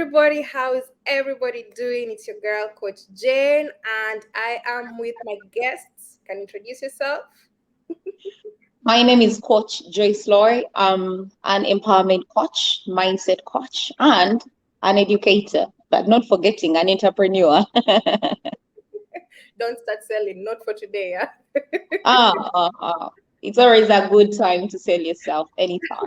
Everybody, how is everybody doing? It's your girl, Coach Jane, and I am with my guests. Can you introduce yourself? My name is Coach Joyce Loy. I'm an empowerment coach, mindset coach, and an educator, but not forgetting an entrepreneur. Don't start selling, not for today. Yeah? ah, ah, ah. It's always a good time to sell yourself anytime.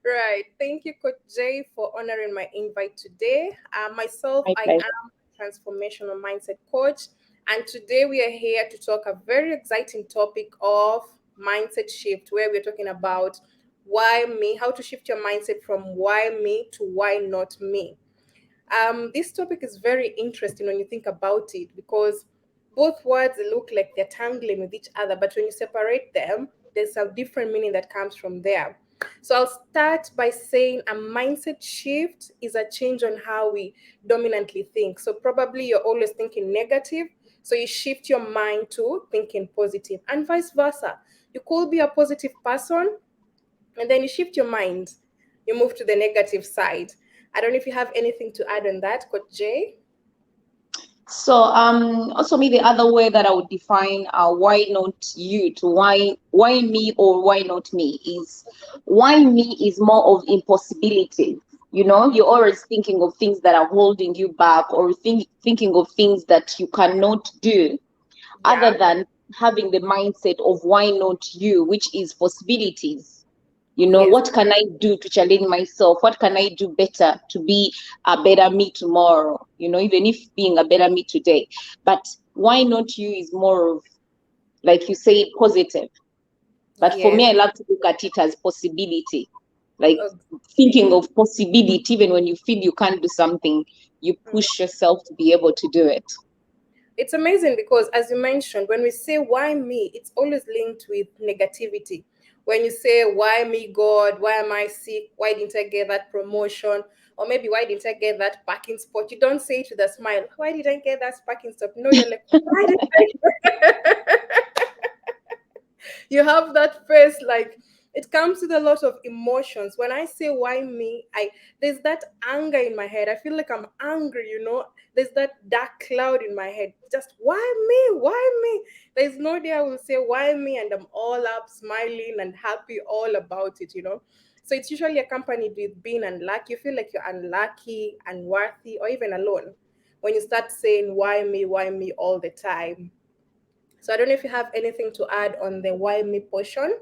Right. Thank you, Coach Jay, for honoring my invite today. Myself, My I pleasure. am a transformational mindset coach, and today we are here to talk a very exciting topic of mindset shift, where we're talking about why me, how to shift your mindset from why me to why not me. This topic is very interesting when you think about it because both words look like they're tangling with each other, but when you separate them, there's a different meaning that comes from there. So I'll start by saying a mindset shift is a change on how we dominantly think. So probably you're always thinking negative, so you shift your mind to thinking positive, and vice versa. You could be a positive person, and then you shift your mind, you move to the negative side. I don't know if you have anything to add on that, Coach Jay. So also me the other way that I would define why not you to why me or why not me is why me is more of impossibility. You're always thinking of things that are holding you back or thinking of things that you cannot do other Yeah. than having the mindset of why not you, which is possibilities. Yes. What can I do to challenge myself? What can I do better to be a better me tomorrow? Even if being a better me today. But why not you is more of, like you say, positive. But for Yes. me, I love to look at it as possibility. Like Exactly. thinking of possibility, even when you feel you can't do something, you push yourself to be able to do it. It's amazing because, as you mentioned, when we say why me, it's always linked with negativity. When you say, why me, God? Why am I sick? Why didn't I get that promotion? Or maybe, why didn't I get that parking spot? You don't say it with a smile, why did I get that parking spot? No, you're like, why did I? You have that face like it comes with a lot of emotions. When I say why me, I there's that anger in my head. I feel like I'm angry, there's that dark cloud in my head. Just why me, why me? There's no day I will say why me and I'm all up smiling and happy all about it. So it's usually accompanied with being unlucky. You feel like you're unlucky, unworthy, or even alone when you start saying why me all the time. So I don't know if you have anything to add on the why me portion.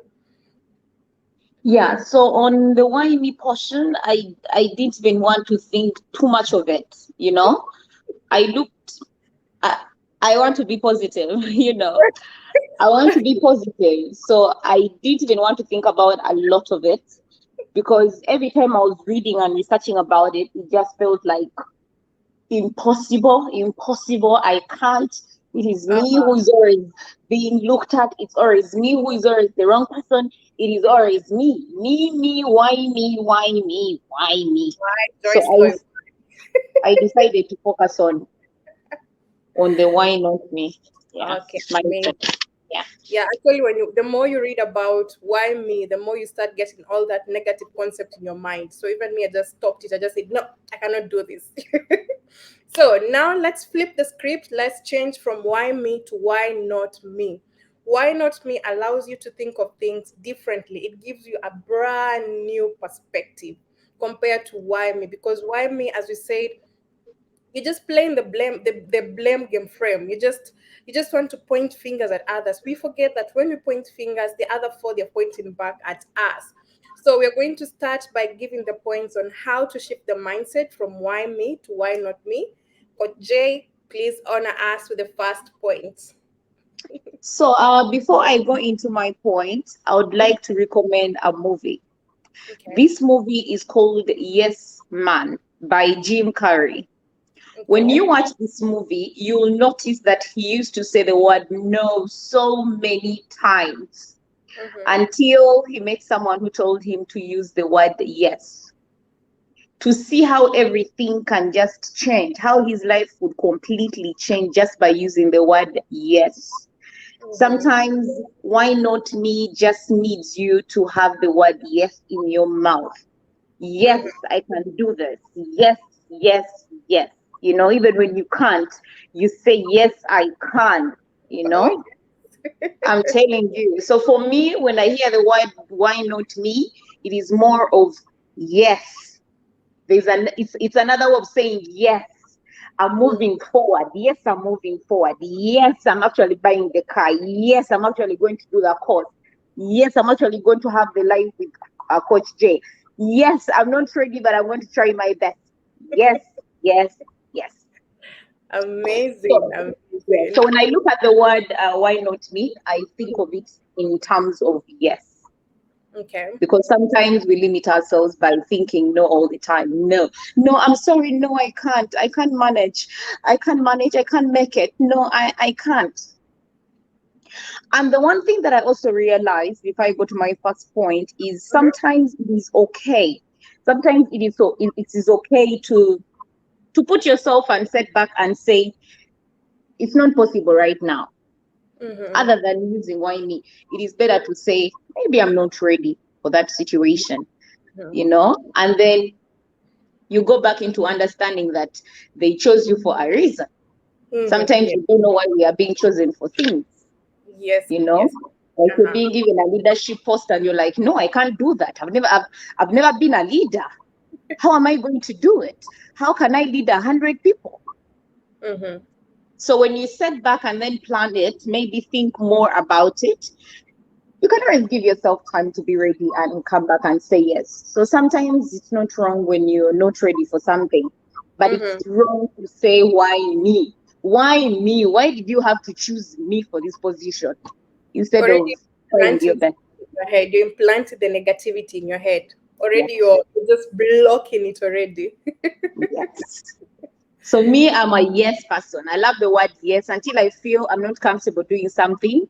Yeah, so on the why me portion, I didn't even want to think too much of it. I looked I, I want to be positive. I want to be positive. So I didn't even want to think about a lot of it because every time I was reading and researching about it, it just felt like impossible, impossible. I can't. It is me who is always being looked at. It's always me who is always the wrong person. It is always me. Me, why me, why me, why me? Why So Joyce Lloyd? I decided to focus on the why not me. Yeah. Okay, My amazing. yeah. Yeah, actually, the more you read about why me, the more you start getting all that negative concept in your mind. So even me, I just stopped it. I just said, no, I cannot do this. So now let's flip the script. Let's change from why me to why not me. Why not me allows you to think of things differently. It gives you a brand new perspective compared to why me. Because why me, as we said, you're just playing the blame game frame. You just want to point fingers at others. We forget that when we point fingers, the other four, they're pointing back at us. So we're going to start by giving the points on how to shift the mindset from why me to why not me. But Jay, please honor us with the first point. So before I go into my point, I would Mhm. like to recommend a movie. Okay. This movie is called Yes Man by Jim Carrey. When Okay. you watch this movie, you'll notice that he used to say the word no so many times Mm-hmm. until he met someone who told him to use the word yes. To see how everything can just change, how his life would completely change just by using the word yes. Mm-hmm. Sometimes, why not me just needs you to have the word yes in your mouth. Yes, Mm-hmm. I can do this. Yes, yes, yes. Even when you can't, you say, yes, I can, you Oh, know. I'm telling you. So for me, when I hear the word why not me, it is more of yes. It's another way of saying yes. I'm mm, moving forward. Yes, I'm moving forward. Yes, I'm actually buying the car. Yes, I'm actually going to do the course. Yes, I'm actually going to have the life with Coach J. Yes, I'm not ready, but I'm going to try my best. Yes, yes, yes. amazing, So, yeah. amazing. So when I look at the word why not me, I think of it in terms of yes. Okay. Because sometimes we limit ourselves by thinking no all the time. No, no, I'm sorry, no, I can't manage. I can't make it. No, I can't. And the one thing that I also realized, if I go to my first point, is Mm-hmm. sometimes it is okay. Sometimes it is okay to put yourself and set back and say it's not possible right now. Mm-hmm. Other than using why me, it is better to say maybe I'm not ready for that situation, and then you go back into understanding that they chose you for a reason. Mm-hmm. Sometimes Yes, we don't know why we are being chosen for things, yes, you know. yes. Like you're Uh-huh. being given a leadership post and you're like, no, I can't do that. I've never been a leader. How am I going to do it? How can I lead 100 people? Mm-hmm. So when you set back and then plan it, maybe think more about it, you can always give yourself time to be ready and come back and say yes. So sometimes it's not wrong when you're not ready for something, but it's Mm-hmm. wrong to say, why me? Why me? Why did you have to choose me for this position instead of Already trying your planting best? in your head. You implanted the negativity in your head. Already Yes, you're just blocking it already. yes. So me, I'm a yes person. I love the word yes until I feel I'm not comfortable doing something.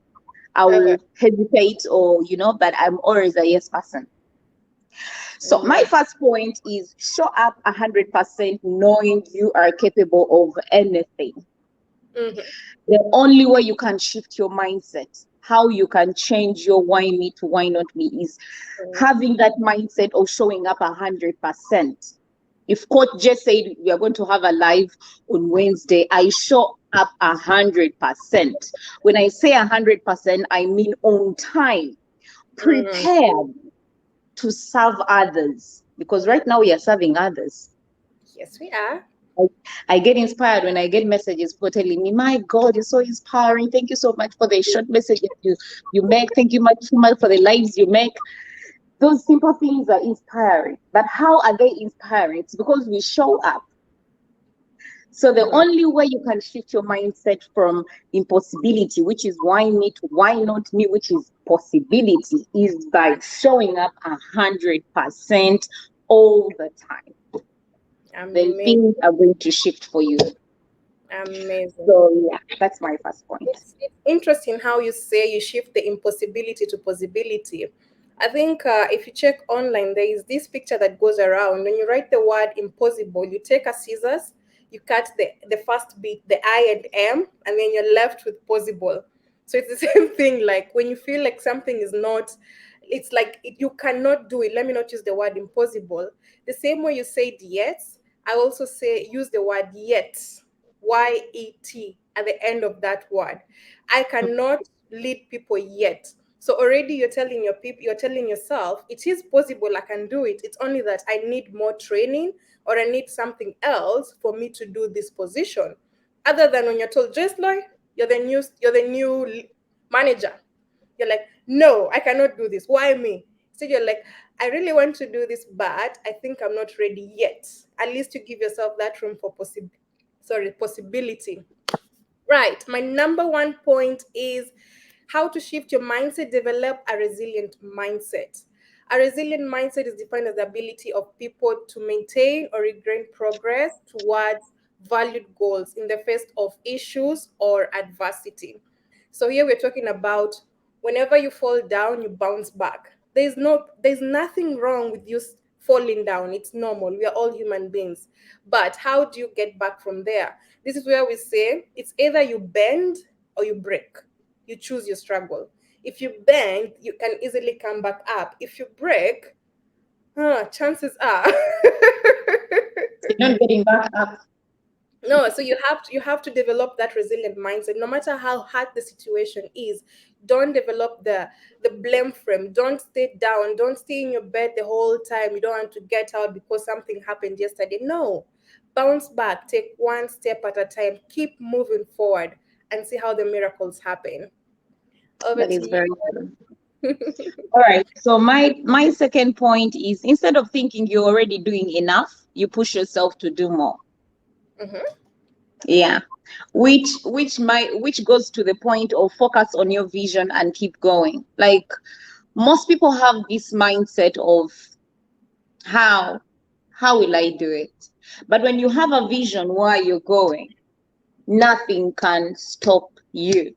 I Uh-huh. will hesitate but I'm always a yes person. So my Mm-hmm. first point is show up 100% knowing you are capable of anything. Mm-hmm. The only way you can shift your mindset, how you can change your why me to why not me, is having that mindset of showing up 100%. If coach just said we are going to have a live on Wednesday, I show up 100%. When I say 100%, I mean on time, Mm-hmm. prepared to serve others, because right now we are serving others. Yes, we are. I, I get inspired when I get messages for telling me, my God, you're so inspiring. Thank you so much for the short messages you make. Thank you much so much for the lives you make. Those simple things are inspiring. But how are they inspiring? It's because we show up. So the Mm-hmm. only way you can shift your mindset from impossibility, which is why me, to why not me, which is possibility, is by showing up 100% all the time. Then Amazing. things are going to shift for you. Amazing. So yeah, that's my first point. It's interesting how you say you shift the impossibility to possibility. I think if you check online, there is this picture that goes around. When you write the word impossible, you take a scissors, you cut the first bit, the I and M, and then you're left with possible. So it's the same thing. Like when you feel like something is not, it's like you cannot do it. Let me not use the word impossible. The same way you said yes, I also say use the word yet, YET at the end of that word. I cannot lead people yet. So already you're telling your people, you're telling yourself, it is possible I can do it. It's only that I need more training or I need something else for me to do this position. Other than when you're told, just like you're the new manager. You're like, no, I cannot do this. Why me? So you're like, I really want to do this, but I think I'm not ready yet. At least you give yourself that room for possibility. Right. My number one point is how to shift your mindset, develop a resilient mindset. A resilient mindset is defined as the ability of people to maintain or regain progress towards valued goals in the face of issues or adversity. So here we're talking about whenever you fall down, you bounce back. There's nothing wrong with you falling down. It's normal. We are all human beings. But how do you get back from there? This is where we say it's either you bend or you break. You choose your struggle. If you bend, you can easily come back up. If you break, chances are You're not getting back up. No, so you have to develop that resilient mindset. No matter how hard the situation is, don't develop the blame frame. Don't stay down. Don't stay in your bed the whole time. You don't want to get out because something happened yesterday. No, bounce back. Take one step at a time. Keep moving forward and see how the miracles happen. Over That to is you. very true. All right. So my second point is, instead of thinking you're already doing enough, you push yourself to do more. Mm-hmm. Yeah. Which goes to the point of focus on your vision and keep going. Like, most people have this mindset of how how will I do it? But when you have a vision where you're going, nothing can stop you.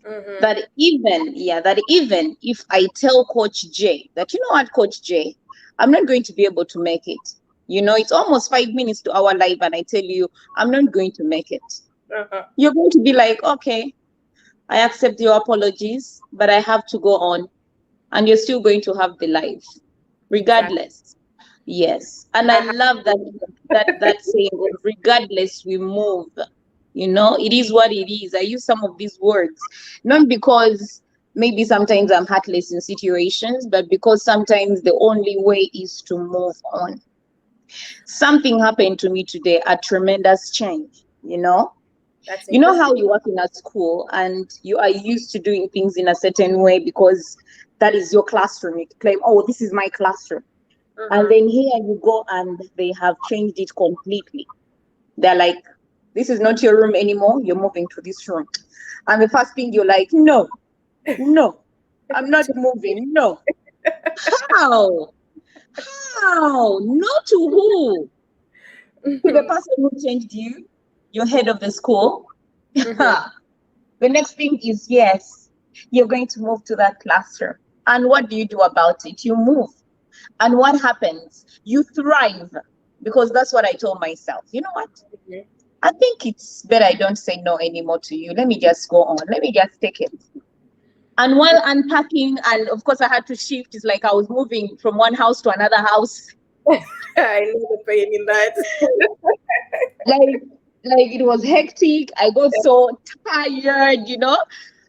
Mm-hmm. That even if I tell Coach J that, you know what, Coach J, I'm not going to be able to make it. It's almost 5 minutes to our live, and I tell you I'm not going to make it. Uh-huh. You're going to be like, okay, I accept your apologies, but I have to go on. And you're still going to have the life, Exactly. regardless. Yes. And I I have love that saying of regardless we move. It is what it is. I use some of these words, not because maybe sometimes I'm heartless in situations, but because sometimes the only way is to move on. Something happened to me today, a tremendous change, that's you know interesting. how you work in a school and you are used to doing things in a certain way because that is your classroom. You claim, oh, this is my classroom. And Mm-hmm. then here you go and they have changed it completely. They're like, this is not your room anymore. You're moving to this room. And the first thing you're like, no, no, I'm not moving. No. How? How? No to who? To the Mm-hmm. person who changed you, your head of the school. Mm-hmm. The next thing is, yes, you're going to move to that classroom. And what do you do about it? You move. And what happens? You thrive. Because that's what I told myself. You know what? I think it's better I don't say no anymore to you. Let me just go on. Let me just take it. And while unpacking, and of course I had to shift, it's like I was moving from one house to another house. I know the pain in that. Like, like it was hectic. I got so tired.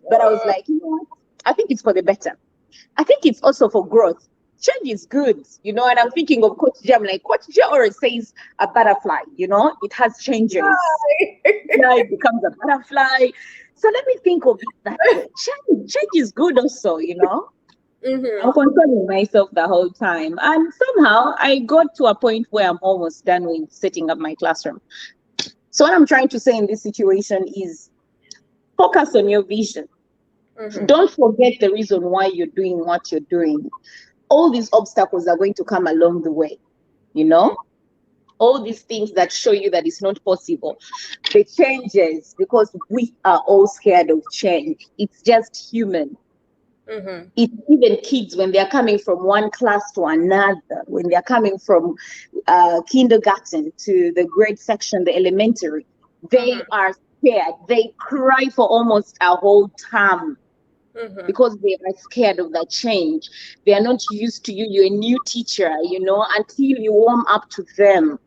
But I was Uh, like, you know what? I think it's for the better. I think it's also for growth. Change is good. And I'm thinking of Coach J. I'm like, Coach J always says a butterfly. It has changes. Yeah, it becomes a butterfly. So let me think of it that way. Change is good also. mm-hmm. I'm controlling myself the whole time. And somehow I got to a point where I'm almost done with setting up my classroom. So what I'm trying to say in this situation is focus on your vision. Mm-hmm. Don't forget the reason why you're doing what you're doing. All these obstacles are going to come along the way, you know? All these things that show you that it's not possible. The changes, because we are all scared of change. It's just human. Mm-hmm. It's even kids when they're coming from one class to another, when they're coming from kindergarten to the grade section, the elementary, they Mm-hmm. are scared. They cry for almost a whole term Mm-hmm. because they are scared of that change. They are not used to you. You're a new teacher, until you warm up to them.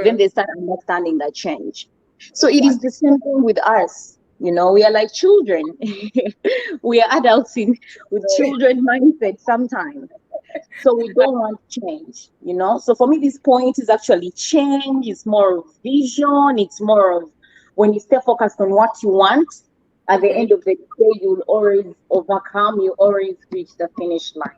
Then Mm-hmm. they start understanding that change. So it is Exactly. the same thing with us. We are like children. We are adults with children mindset sometimes. So we don't want change. So for me, this point is actually change. It's more of vision. It's more of when you stay focused on what you want, at the Mm-hmm. end of the day, you'll always overcome, you always reach the finish line.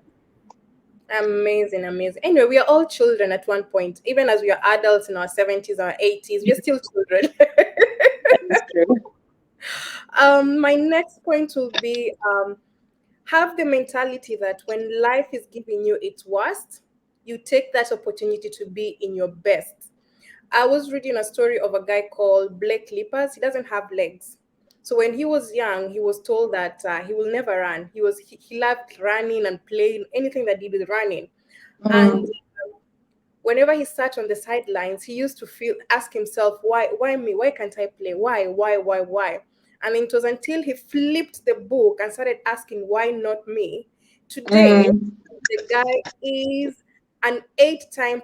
Amazing, amazing. Anyway, we are all children at one point. Even as we are adults in our 70s, our 80s, we're still children. That is true. My next point will be have the mentality that when life is giving you its worst, you take that opportunity to be in your best. I was reading a story of a guy called Blake Lippers. He doesn't have legs. So when he was young, he was told that he will never run. He loved running and playing anything that did with running. And Mm, whenever he sat on the sidelines, he used to ask himself, why me? Why can't I play? Why? And it was until he flipped the book and started asking, why not me? Today, mm, the guy is an 8-time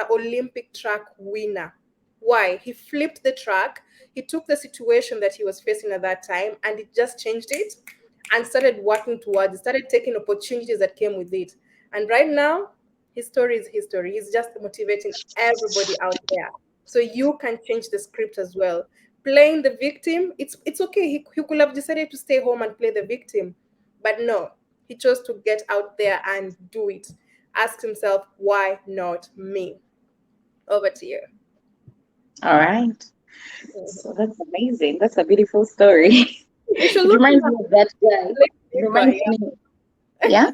Olympic track winner. Why? He flipped the track. He took the situation that he was facing at that time and it just changed it and started working towards it, started taking opportunities that came with it. And right now, his story is history. He's just motivating everybody out there. So you can change the script as well. Playing the victim, it's okay. He could have decided to stay home and play the victim, but no, he chose to get out there and do it. Ask himself, why not me? Over to you. All right. Mhm. So that's amazing. That's a beautiful story. You should It look him reminds up. me of that guy. It reminds Yeah. me, yeah.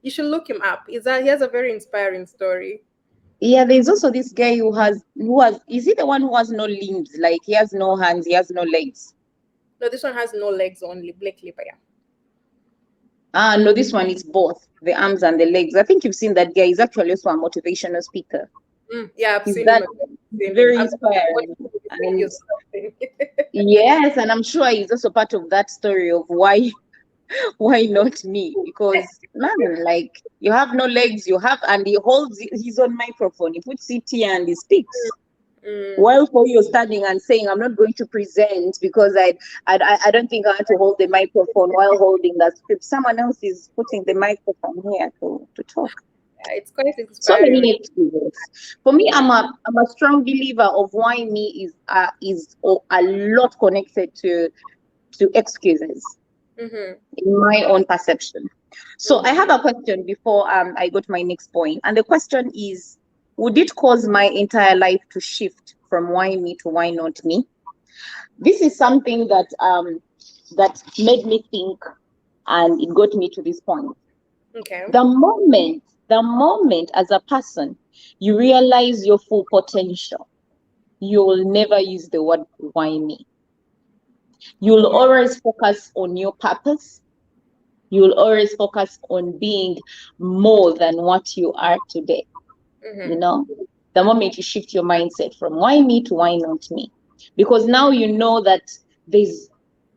You should look him up. Is that he has a very inspiring story. Yeah, there's also this guy who has is he the one who has no limbs? Like he has no hands, he has no legs. No, this one has no legs only. Blake Lipa, yeah. Ah, no, this one is both the arms and the legs. I think you've seen that guy. He's actually also a motivational speaker. Yeah, I've He's seen him. that I've seen him. very I've inspiring. watched his And videos. And everything. yes, and I'm sure he's also part of that story of why not me? Because man, like you have no legs, you have, and he holds his own microphone. He puts it here and he speaks. Mm, While for you standing and saying, "I'm not going to present because I don't think I want to hold the microphone while holding that script." Someone else is putting the microphone here to talk. yeah, it's quite So inspiring. many excuses. For me, Yeah. I'm a strong believer of why me is a lot connected to excuses Mm-hmm. in my own perception. So I Mm-hmm. have a question before I go to my next point, and the question is: would it cause my entire life to shift from why me to why not me? This is something that made me think, and it got me to this point. Okay. The moment as a person you realize your full potential, you will never use the word why me. You'll always focus on your purpose. You'll always focus on being more than what you are today. You Mm-hmm. know, the moment you shift your mindset from why me to why not me, because now you know that there's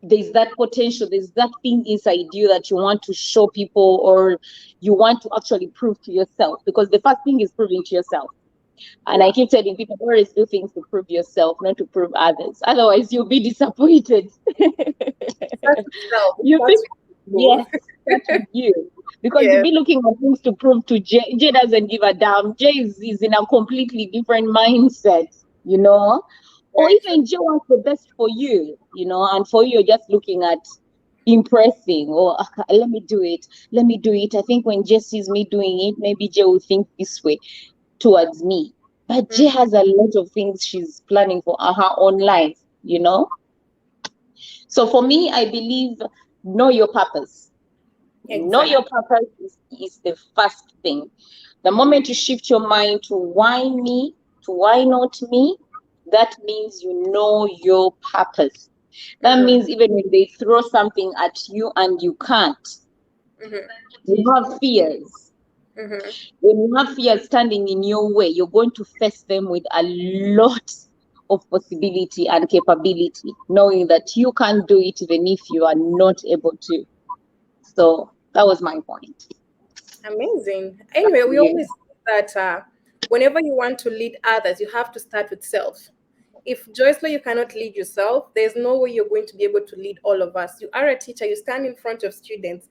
there's that potential, there's that thing inside you that you want to show people, or you want to actually prove to yourself, because the first thing is proving to yourself. And I Yeah. keep telling people, always do things to prove yourself, not to prove others. Otherwise, you'll be disappointed. Start with self. It You starts think, with yes, that's with you. you. Because you'll Yeah. be looking at things to prove to Jay. Jay doesn't give a damn. Jay is in a completely different mindset, you know? Or Very true. even Jay wants the best for you, and for you, you're just looking at impressing, or let me do it. Let me do it. I think when Jay sees me doing it, maybe Jay will think this way towards me. But Jay Mm, has a lot of things she's planning for her own life. So for me, I believe know your purpose. Know your exactly. purpose is the first thing. The moment you shift your mind to why me, to why not me, that means you know your purpose. That Mm-hmm. means even when they throw something at you and you can't, Mm-hmm. you have fears. Mm-hmm. When you have fears standing in your way, you're going to face them with a lot of possibility and capability, knowing that you can't do it even if you are not able to. So that was my point. Amazing. Anyway, we Yeah, always say that whenever you want to lead others, you have to start with self. If joyfully you cannot lead yourself, there's no way you're going to be able to lead all of us. You are a teacher, you stand in front of students.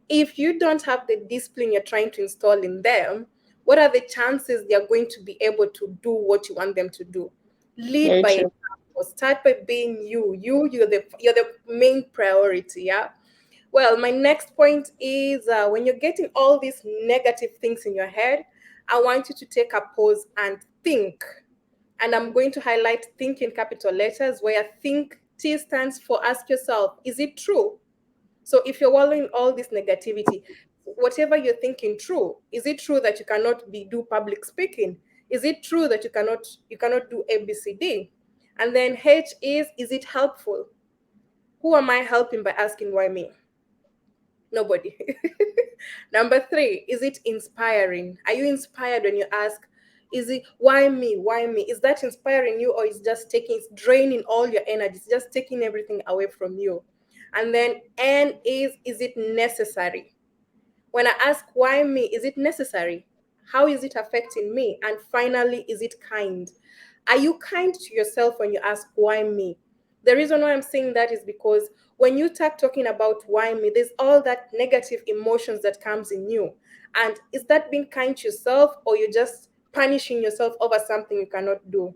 If you don't have the discipline you're trying to install in them, what are the chances they're going to be able to do what you want them to do? Lead very by true. example. Start by being you. You're the main priority. Yeah. Well, my next point is when you're getting all these negative things in your head, I want you to take a pause and think. And I'm going to highlight think in capital letters, where think T stands for ask yourself, is it true? So if you're wallowing all this negativity, whatever you're thinking true, is it true that you cannot do public speaking? Is it true that you cannot do ABCD? And then H is it helpful? Who am I helping by asking why me? Nobody. Number three, is it inspiring? Are you inspired when you ask, is it why me? Why me? Is that inspiring you, or is just it's draining all your energy? It's just taking everything away from you. And then N is it necessary? When I ask why me, is it necessary? How is it affecting me? And finally, is it kind? Are you kind to yourself when you ask, why me? The reason why I'm saying that is because when you start talking about why me, there's all that negative emotions that comes in you. And is that being kind to yourself, or you're just punishing yourself over something you cannot do?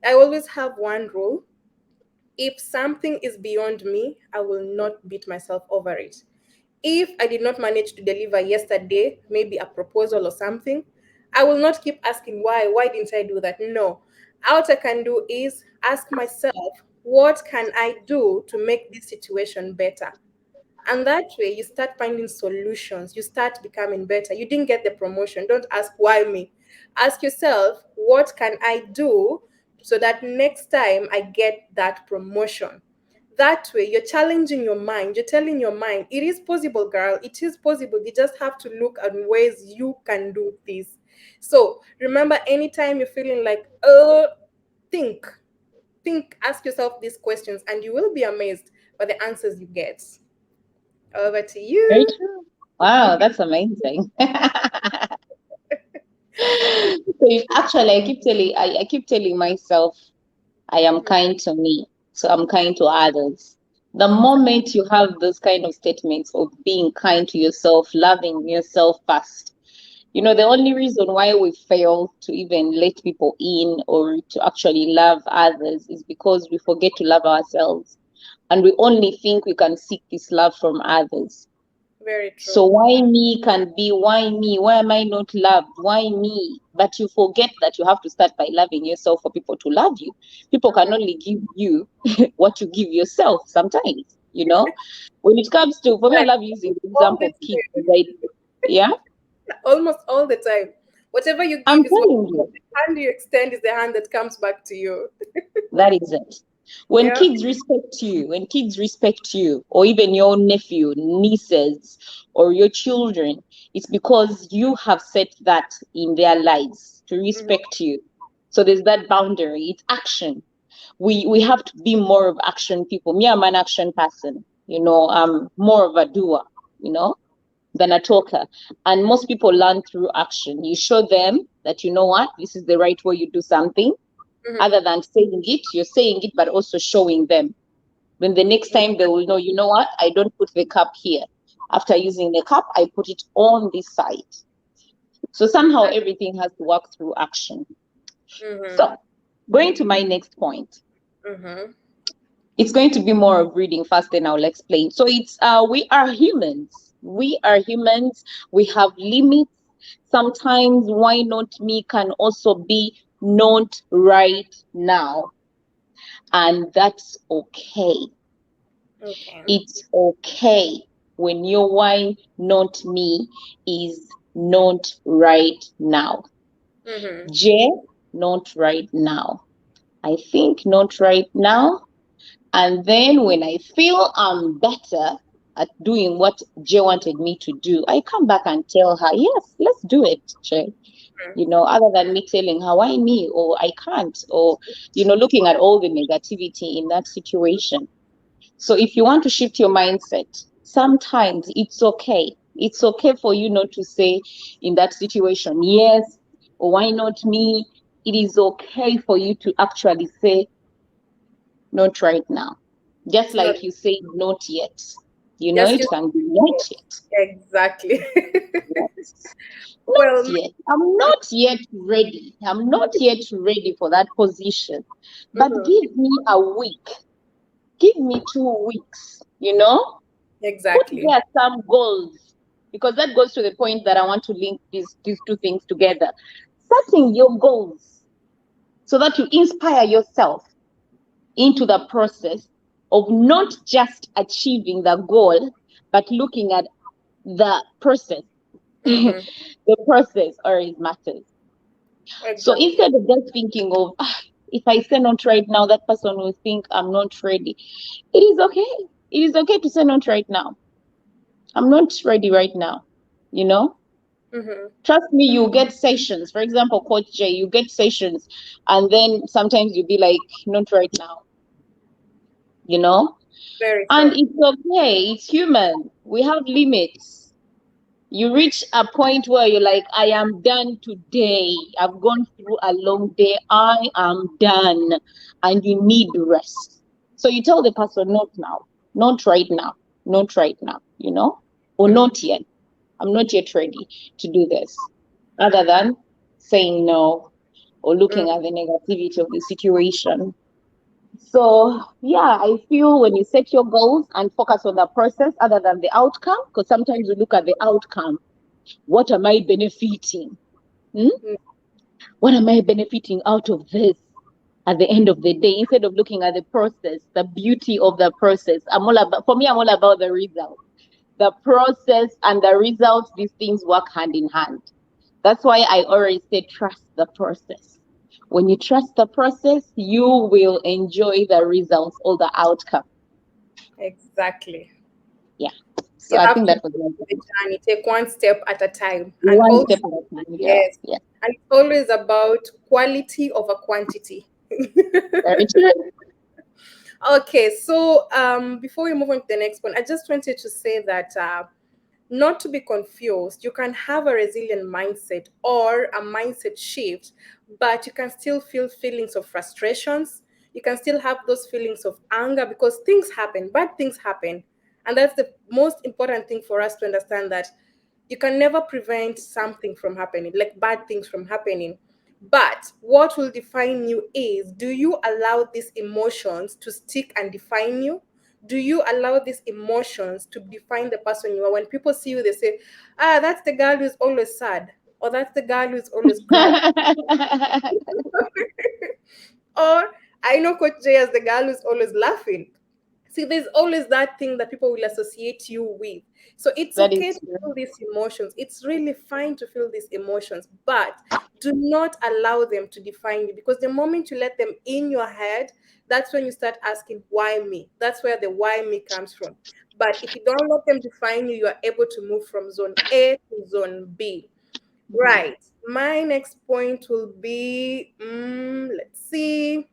I always have one rule: if something is beyond me, I will not beat myself over it. If I did not manage to deliver yesterday, maybe a proposal or something, I will not keep asking why didn't I do that? No. What I can do is ask myself, what can I do to make this situation better? And that way, you start finding solutions. You start becoming better. You didn't get the promotion. Don't ask, why me? Ask yourself, what can I do so that next time I get that promotion? That way, you're challenging your mind. You're telling your mind, it is possible, girl. It is possible. You just have to look at ways you can do this. So remember, anytime you're feeling like, think, ask yourself these questions, and you will be amazed by the answers you get. Over to Very you. true. Wow, that's amazing. So actually, I keep telling myself I am kind to me, so I'm kind to others. The moment you have those kind of statements of being kind to yourself, loving yourself first, the only reason why we fail to even let people in or to actually love others is because we forget to love ourselves. And we only think we can seek this love from others. Very So true. why me can be why me? Why am I not loved? Why me? But you forget that you have to start by loving yourself for people to love you. People can Mhm. only give you what you give yourself sometimes. When it comes to, for me, I Like, love using the all example the of kids. time, Right? Yeah, almost all the time. Whatever you I'm give is what telling you. the hand you extend is the hand that comes back to you. That is it. Yeah. When kids respect you, or even your nephew, nieces, or your children, it's because you have set that in their lives to Mhm. respect you. So there's that boundary. It's action. We have to be more of action people. Me, I'm an action person. I'm more of a doer. You know, than a talker. And most people learn through action. You show them that what this is the right way you do something Mhm. other than saying it, you're saying it, but also showing them. Then the next time they will know, what? I don't put the cup here. After using the cup, I put it on this side. So somehow everything has to work through action. Mhm. So going to my next point, Mhm. it's going to be more of reading fast, then I'll explain. So it's we are humans. We are humans. We have limits. Sometimes why not me can also be not right now. And that's okay. Okay. It's okay when your why not me is not right now. Mhm. J, not right now. I think not right now. And then when I feel I'm better at doing what Jay wanted me to do, I come back and tell her, yes, let's do it, Jay. Other than me telling her why me or I can't, or looking at all the negativity in that situation. So if you want to shift your mindset, sometimes it's okay. It's okay for you not to say in that situation, yes, or why not me? It is okay for you to actually say, not right now. Just It's not. like you say, not yet. Just It use. can be not yet. Exactly. Yes. Not Well. yet. I'm not yet ready. I'm not yet ready for that position. But Mhm. give me a week. Give me 2 weeks. Put Exactly. there some goals. Because that goes to the point that I want to link these two things together. Setting your goals so that you inspire yourself into the process of not just achieving the goal, but looking at the process. Mhm. The process always matters. So Exactly. instead of just thinking of, if I say not right now, that person will think I'm not ready. It is okay. It is okay to say not right now. I'm not ready right now. You know, Mhm. trust me, you get sessions. For example, Coach J, you get sessions, and then sometimes you'll be like, not right now. You know, Very and true. it's okay. It's human. We have limits. You reach a point where you're like, I am done today. I've gone through a long day. I am done. And you need rest. So you tell the person, not now, not right now, not right now, or Mhm. not yet. I'm not yet ready to do this. Other than saying no or looking at the negativity of the situation. So, yeah, I feel when you set your goals and focus on the process other than the outcome, because sometimes you look at the outcome. What am I benefiting? Hmm? Mm. What am I benefiting out of this at the end of the day? Instead of looking at the process, the beauty of the process. I'm all about the result. The process and the results, these things work hand in hand. That's why I always say trust the process. When you trust the process, you will enjoy the results or the outcome. Exactly. Yeah. So You I have think to that do was the journey, take one step at a time. And one also, step at a time. Yeah. yes, Yeah. and it's always about quality over quantity. Very true. Okay, so before we move on to the next one, I just wanted to say that not to be confused, you can have a resilient mindset or a mindset shift, but you can still feel feelings of frustrations. You can still have those feelings of anger because things happen, bad things happen. And that's the most important thing for us to understand, that you can never prevent something from happening, like bad things from happening. But what will define you is, do you allow these emotions to stick and define you? Do you allow these emotions to define the person you are? When people see you, they say, ah, that's the girl who's always sad, or that's the girl who's always crying. Or I know Coach Jay as the girl who's always laughing. See, there's always that thing that people will associate you with. So it's That okay is to true. feel these emotions. It's really fine to feel these emotions, but do not allow them to define you, because the moment you let them in your head, that's when you start asking, why me? That's where the why me comes from. But if you don't let them define you, you are able to move from zone A to zone B. Mhm. Right. My next point will be, let's see.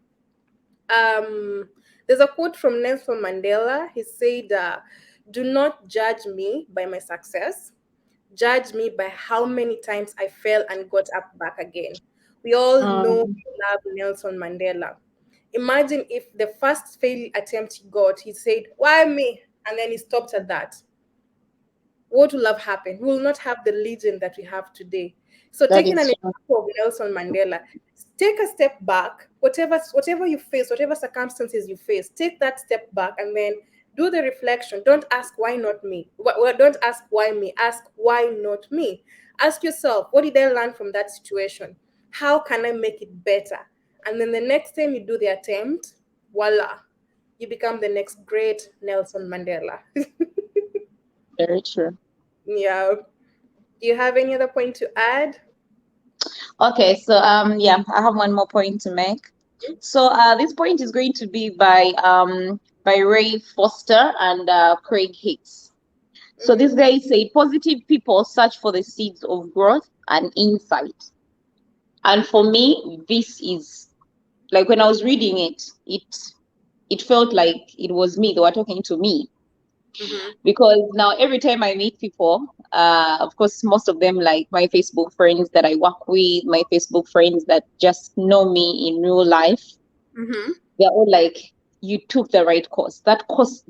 Um, there's a quote from Nelson Mandela. He said, "Do not judge me by my success. Judge me by how many times I fell and got up back again." We all know Um, and love Nelson Mandela. Imagine if the first failed attempt he got, he said, "Why me?" And then he stopped at that. What will have happened? We will not have the legend that we have today. So, that taking is an true. example of Nelson Mandela, take a step back. Whatever you face, whatever circumstances you face, take that step back and then do the reflection. Don't ask why not me. Don't ask why me. Ask why not me. Ask yourself, what did I learn from that situation? How can I make it better? And then the next time you do the attempt, voila, you become the next great Nelson Mandela. Very true. Yeah. Do you have any other point to add? Okay, so yeah, I have one more point to make. So this point is going to be by Ray Foster and Craig Hicks. So Mm-hmm. this guy say positive people search for the seeds of growth and insight. And for me, this is like when I was reading it, it felt like it was me. They were talking to me Mm-hmm. because now every time I meet people, of course, most of them like my Facebook friends that I work with, my Facebook friends that just know me in real life, Mm-hmm. they're all like, you took the right course. That course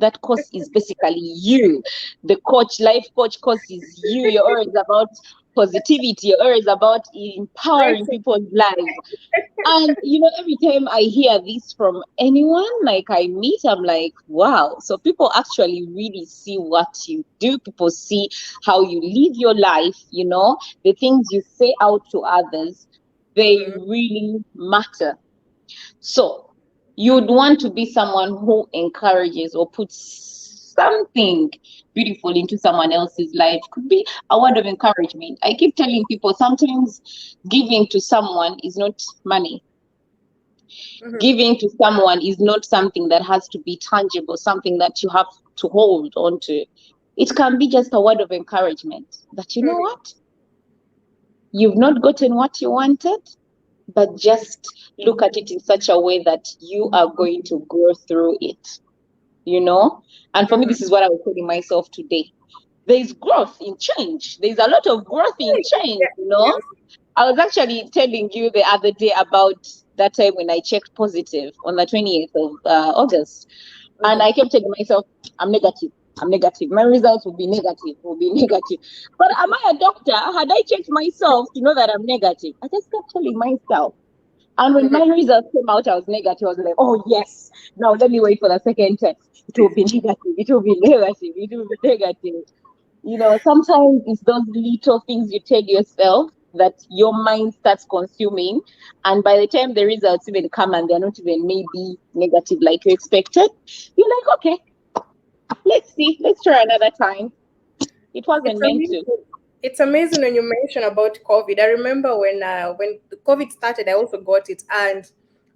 is basically you. The life coach course is you. You're always about positivity. You're always about empowering Great. people's lives. And every time I hear this from anyone like I meet, I'm like, wow. So people actually really see what you do. People see how you live your life, the things you say out to others, they Mm-hmm. really matter. So you'd want to be someone who encourages or puts something beautiful into someone else's life. Could be a word of encouragement. I keep telling people sometimes giving to someone is not money. Mm-hmm. Giving to someone is not something that has to be tangible, something that you have to hold on to. It can be just a word of encouragement that, you know Mm-hmm. what, you've not gotten what you wanted, but just look at it in such a way that you are going to grow through it, you know? And for me, Mm-hmm. this is what I was telling myself today. there's growth in change. There's a lot of growth in change, Yes, you know. yes. I was actually telling you the other day about that time when I checked positive on the 28th of August. And Mhm. I kept telling myself, I'm negative. I'm negative. My results will be negative, will be negative. But am I a doctor? Had I checked myself to know that I'm negative? I just kept telling myself. And when my results came out, I was negative. I was like, oh, yes. Now let me wait for the second test. It will be negative. It will be negative. It will be negative. You know, sometimes it's those little things you tell yourself that your mind starts consuming. And by the time the results even come and they're not even maybe negative like you expected, you're like, okay, let's see, let's try another time. It It's wasn't meant to. amazing. It's amazing when you mention about COVID. I remember when the COVID started, I also got it, and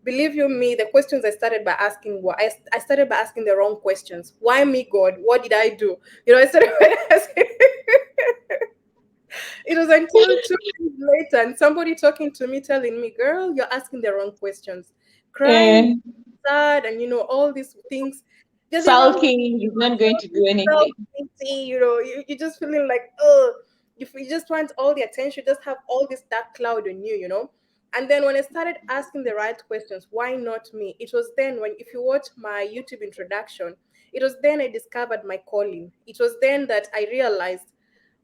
believe you me, the questions I started by asking were I started by asking the wrong questions. Why me, God? What did I do? I started by asking. It was until 2 days later, and somebody talking to me, telling me, "Girl, you're asking the wrong questions, crying, Eh, sad, and all these things, just around sulking is not going to do self anything. pity. You're just feeling like, oh, you just want all the attention, just have all this dark cloud on you. And then when I started asking the right questions, why not me? It was then when, if you watch my YouTube introduction, it was then I discovered my calling. It was then that I realized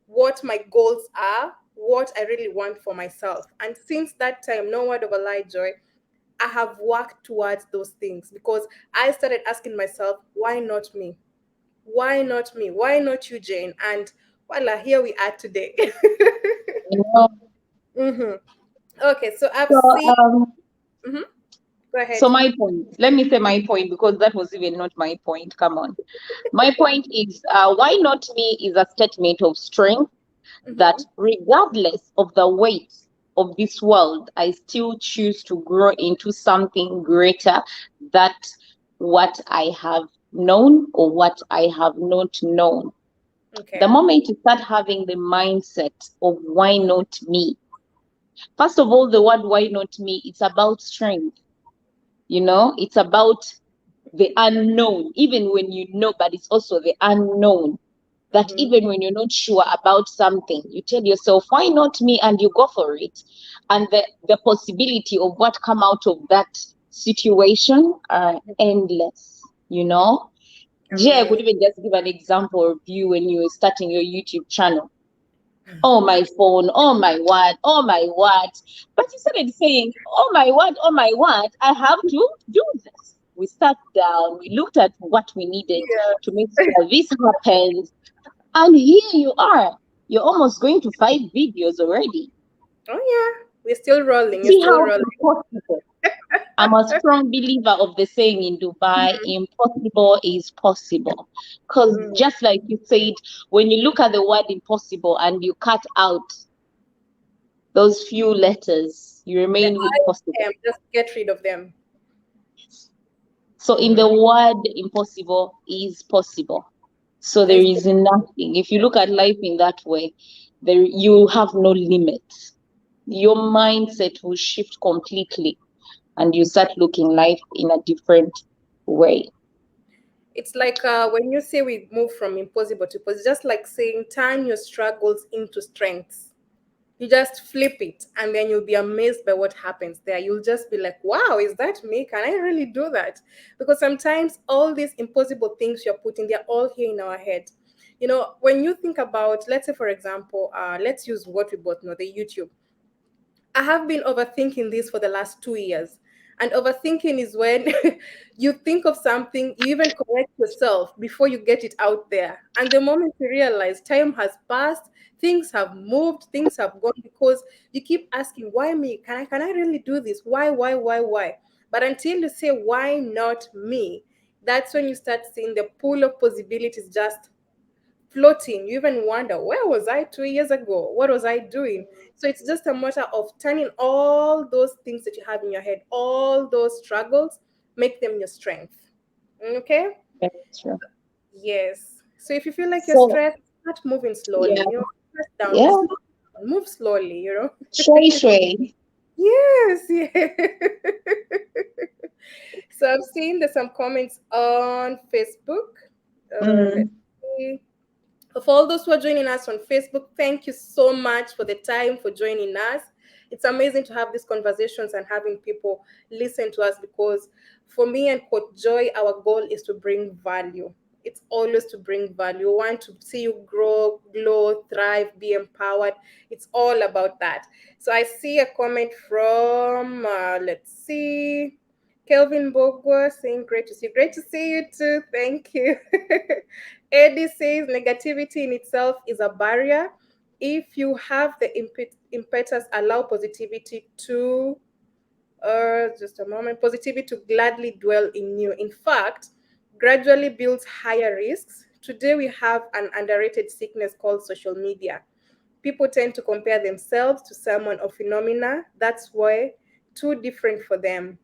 what my goals are, what I really want for myself. And since that time, no word of a lie, Joy, I have worked towards those things because I started asking myself, why not me? Why not me? Why not you, Jane? And voila, here we are today. You know? hmm Okay, so I've So, seen. um, hmm Go so ahead. my point, let me say my point because that was even not my point. Come on. My point is, why not me is a statement of strength that hmm regardless of the weight of this world, I still choose to grow into something greater that what I have known or what I have not known. The Okay. moment you start having the mindset of why not me, first of all, the word why not me, it's about strength. It's about the unknown, even when you know, but it's also the unknown that hmm even when you're not sure about something, you tell yourself, why not me? And you go for it. And the possibility of what come out of that situation are endless, you know? Jay, I could Amazing. even just give an example of you when you were starting your YouTube channel. Oh my phone, oh my word, oh my word. But you started saying, oh my word, oh my word, I have to do this. We sat down, we looked at what we needed to make Yeah. sure this happens, and here you are. You're almost going to 5 videos already. Oh yeah. We're still rolling. You're See still how rolling. impossible. I'm a strong believer of the saying in Dubai, Mhm. impossible is possible. Because Mhm. just like you said, when you look at the word impossible and you cut out those few letters, you The remain with I possible. am just get rid of them. So in the hmm word impossible is possible. So there There's is nothing. If you look at life in that way, there you have no limits. Your mindset will shift completely and you start looking life in a different way. It's like when you say we move from impossible to possible, just like saying turn your struggles into strengths. You just flip it and then you'll be amazed by what happens there. You'll just be like, wow, is that me? Can I really do that? Because sometimes all these impossible things you're putting, they're all here in our head. When you think about, let's say, for example, let's use what we both know, the YouTube. I have been overthinking this for the last 2 years. And overthinking is when you think of something, you even correct yourself before you get it out there. And the moment you realize time has passed, things have moved, things have gone because you keep asking, why me? Can I really do this? Why? But until you say, why not me? That's when you start seeing the pool of possibilities just floating. You even wonder, where was I 2 years ago? What was I doing? So it's just a matter of turning all those things that you have in your head, all those struggles, make them your strength. Okay? That's true. Yes. So if you feel like you're So stressed, start moving slowly. yeah, Press down, yeah, slow down, move slowly. shui. Yes, yeah. So I've seen there's some comments on Facebook. Let's Mm, see. For all those who are joining us on Facebook, thank you so much for the time for joining us. It's amazing to have these conversations and having people listen to us, because for me and Coach Joy, our goal is to bring value. It's always to bring value. We want to see you grow, glow, thrive, be empowered. It's all about that. So I see a comment from, let's see, Kelvin Bogwa saying, great to see you. Great to see you too. Thank you. Eddie says, negativity in itself is a barrier. If you have the impetus, allow positivity to, just a moment, positivity to gladly dwell in you. In fact, gradually builds higher risks. Today, we have an underrated sickness called social media. People tend to compare themselves to someone or phenomena. That's why too different for them.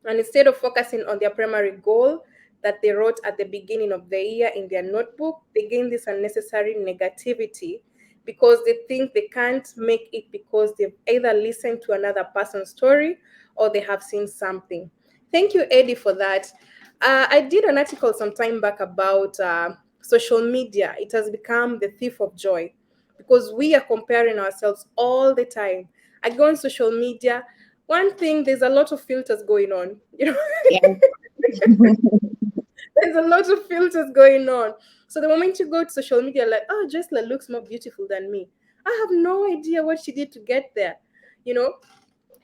And instead of focusing on their primary goal that they wrote at the beginning of the year in their notebook, they gain this unnecessary negativity because they think they can't make it because they've either listened to another person's story or they have seen something. Thank you, Eddie, for that. I did an article some time back about social media. It has become the thief of joy because we are comparing ourselves all the time. I go on social media. One thing, there's a lot of filters going on. Yeah. There's a lot of filters going on. So the moment you go to social media, like, oh, Jesla looks more beautiful than me. I have no idea what she did to get there. You know,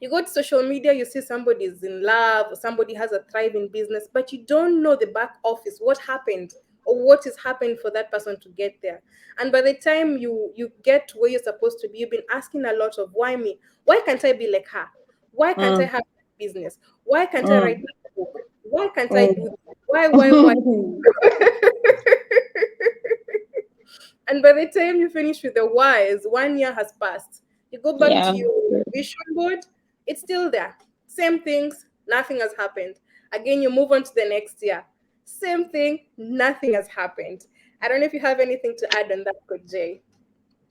you go to social media, you see somebody is in love, or somebody has a thriving business, but you don't know the back office, what happened or what is happening for that person to get there. And by the time you get to where you're supposed to be, you've been asking a lot of, why me? Why can't I be like her? Why can't I Mm, have a business? Why can't I write mm, that book? Why can't I do mm. this? Why? And by the time you finish with the whys, 1 year has passed. You go back Yeah. to your vision board, it's still there. Same things, nothing has happened. Again, you move on to the next year. Same thing, nothing has happened. I don't know if you have anything to add on that, Coach Jay.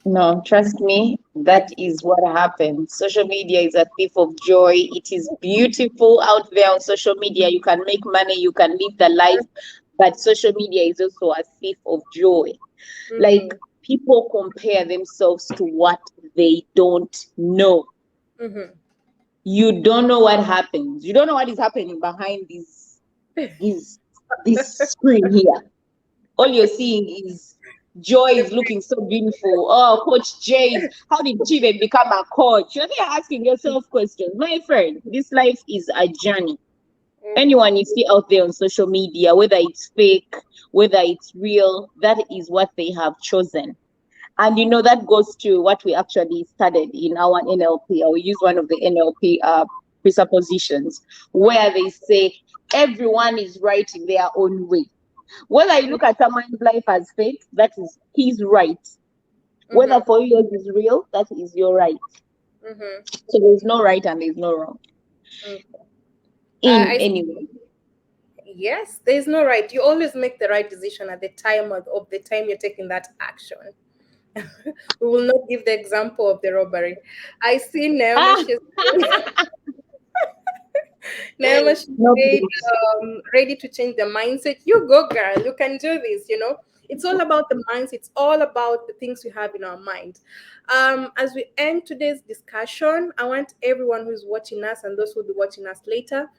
No, trust me, that is what happens. Social media is a thief of joy. It is beautiful out there on social media. You can make money, you can live the life, but social media is also a thief of joy. Like, Mm-hmm. people compare themselves to what they don't know. Mm-hmm. You don't know what happens. You don't know what is happening behind this this screen here. All you're seeing is Joy The is looking so beautiful. Oh, Coach Jade, how did she even become a coach? You're there asking yourself questions. My friend, this life is a journey. mm-hmm. Anyone you see out there on social media, whether it's fake, whether it's real, that is what they have chosen. And that goes to what we actually studied in our NLP. I will use one of the NLP presuppositions, where they say everyone is right in their own way. Whether you look at someone's life as fake, that is his right. Whether Mm-hmm. for you yours is real, that is your right. Mm-hmm. So there's no right and there's no wrong Okay. in I any way. Yes, there is no right. You always make the right decision at the time of the time you're taking that action. We will not give the example of the robbery. I see Naomi. Ah, She's Naomi. She no, said, please. ready to change the mindset. You go, girl. You can do this. It's all about the mindset. It's all about the things we have in our mind. As we end today's discussion, I want everyone who's watching us and those who will be watching us later,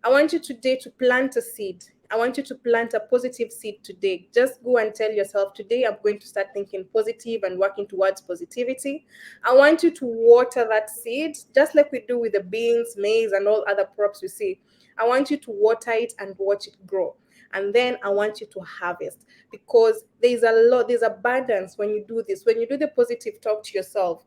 I want you today to plant a seed. I want you to plant a positive seed today. Just go and tell yourself, today I'm going to start thinking positive and working towards positivity. I want you to water that seed, just like we do with the beans, maize, and all other crops we see. I want you to water it and watch it grow. And then I want you to harvest, because there's abundance when you do this. When you do the positive talk to yourself,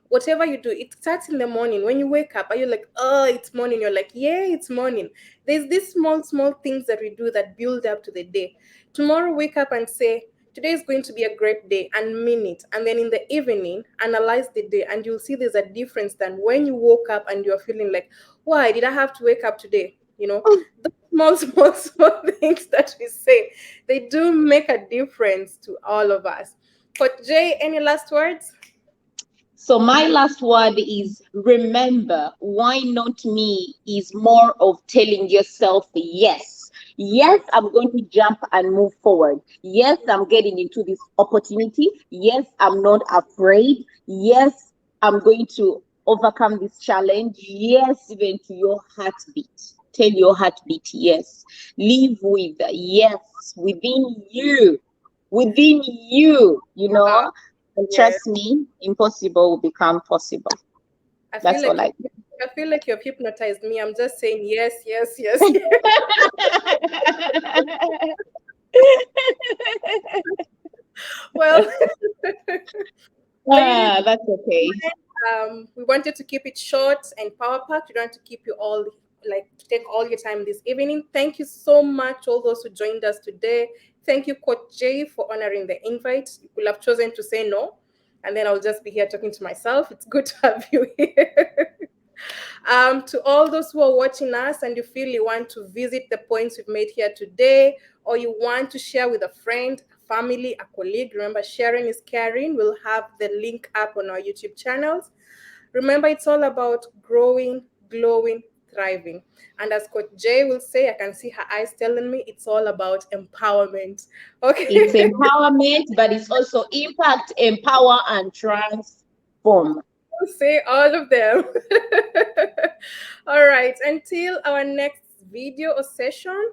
whatever you do, it starts in the morning. When you wake up, are you like, oh, it's morning? You're like, yeah, it's morning. There's these small things that we do that build up to the day. Tomorrow, wake up and say, today is going to be a great day, and mean it. And then in the evening, analyze the day, and you'll see there's a difference than when you woke up and you're feeling like, why did I have to wake up today? The small things that we say, they do make a difference to all of us. But Jay, any last words? So my last word is remember, why not me is more of telling yourself yes. Yes, I'm going to jump and move forward. Yes, I'm getting into this opportunity. Yes, I'm not afraid. Yes, I'm going to overcome this challenge. Yes, even to your heartbeat. Tell your heartbeat, yes. Live with yes within you. Within you, Wow. and Yeah. trust me, impossible will become possible. I feel That's like all I I feel like you've hypnotized me. I'm just saying yes, yes, yes. Well, ladies, That's okay. we wanted to keep it short and power packed. We don't want to keep you all like to take all your time this evening. Thank you so much, all those who joined us today. Thank you, Coach Jay, for honoring the invite. You could have chosen to say no, and then I'll just be here talking to myself. It's good to have you here. To all those who are watching us and you feel you want to visit the points we've made here today, or you want to share with a friend, a family, a colleague, remember sharing is caring. We'll have the link up on our YouTube channels. Remember, it's all about growing, glowing, thriving. And as Coach Jay will say, I can see her eyes telling me it's all about empowerment. It's Okay. empowerment, but it's also impact, empower, and transform. Say all of them. All right. Until our next video or session,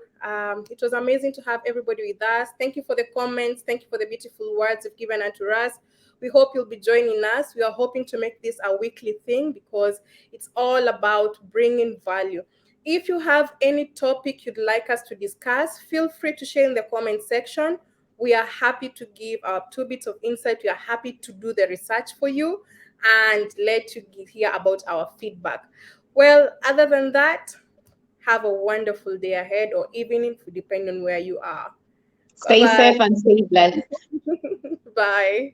it was amazing to have everybody with us. Thank you for the comments. Thank you for the beautiful words you've given unto us. We hope you'll be joining us. We are hoping to make this a weekly thing because it's all about bringing value. If you have any topic you'd like us to discuss, feel free to share in the comment section. We are happy to give our 2 bits of insight. We are happy to do the research for you and let you hear about our feedback. Well, other than that, have a wonderful day ahead or evening, depending on where you are. Bye Stay safe and stay blessed. bye. Bye.